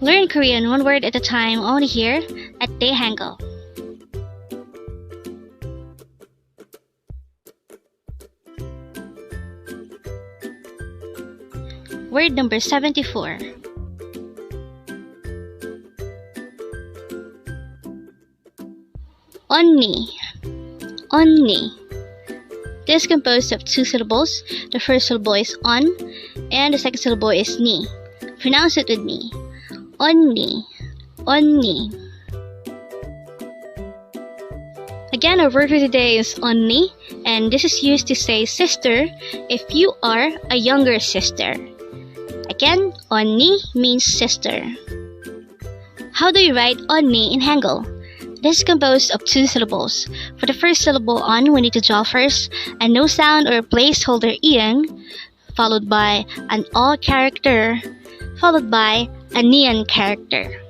Learn Korean one word at a time only here at Dae-Hangul. Word number 74. EONNI. EONNI. This is composed of two syllables. The first syllable is on, and the second syllable is ni. Pronounce it with me. EONNI. EONNI. Again, our word for today is EONNI, and this is used to say sister if you are a younger sister. Again, EONNI means sister. How do you write EONNI in Hangul? This is composed of two syllables. For the first syllable on, we need to draw first a no sound or placeholder ing, followed by an o character, followed by a nian character.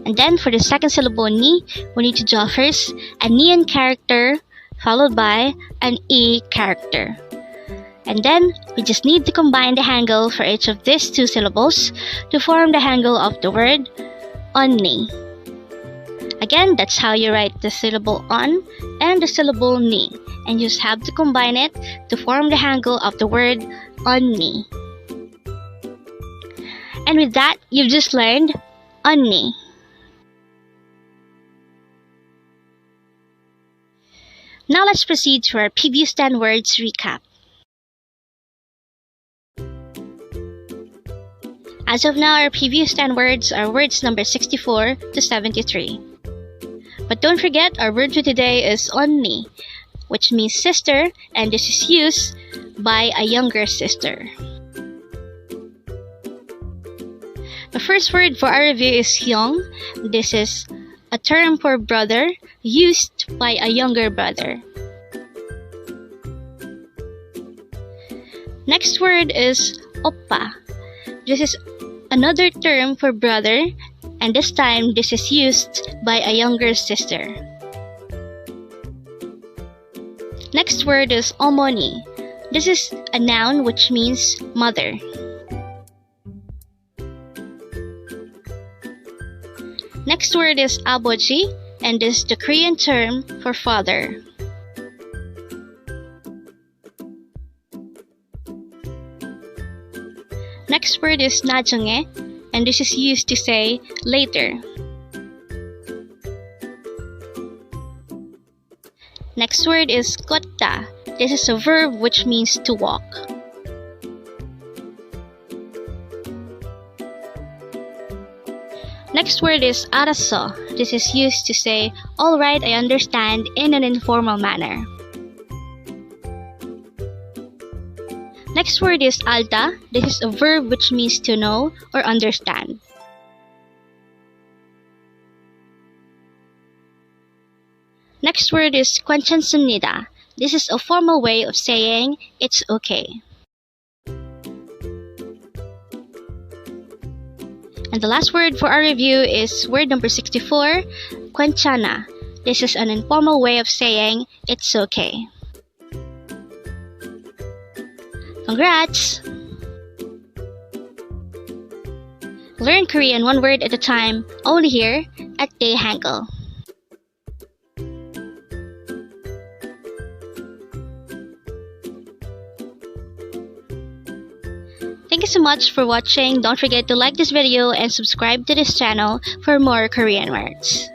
And then for the second syllable ni, we need to draw first a nian character, followed by an e character. And then we just need to combine the hangul for each of these two syllables to form the hangul of the word EONNI. Again, that's how you write the syllable on and the syllable ni, and you just have to combine it to form the hangul of the word EONNI. And with that, you've just learned EONNI. Now let's proceed to our previous 10 words recap. As of now, our previous 10 words are words number 64 to 73. But don't forget, our word for today is EONNI, which means sister, and this is used by a younger sister. The first word for our review is hyung. This is a term for brother used by a younger brother. Next word is oppa. This is another term for brother, and this time this is used by a younger sister. Next word is 어머니. This is a noun which means mother. Next word is 아버지, and this is the Korean term for father. Next word is 나중에, and this is used to say later. Next word is 걷다. This is a verb which means to walk. Next word is Araso. This is used to say, alright, I understand, in an informal manner. Next word is alta. This is a verb which means to know or understand. Next word is Gwaenchana. This is a formal way of saying it's okay. And the last word for our review is word number 64, Gwaenchana. This is an informal way of saying it's okay. Congrats! Learn Korean one word at a time, only here at Dae-Hangul. Thank you so much for watching. Don't forget to like this video and subscribe to this channel for more Korean words.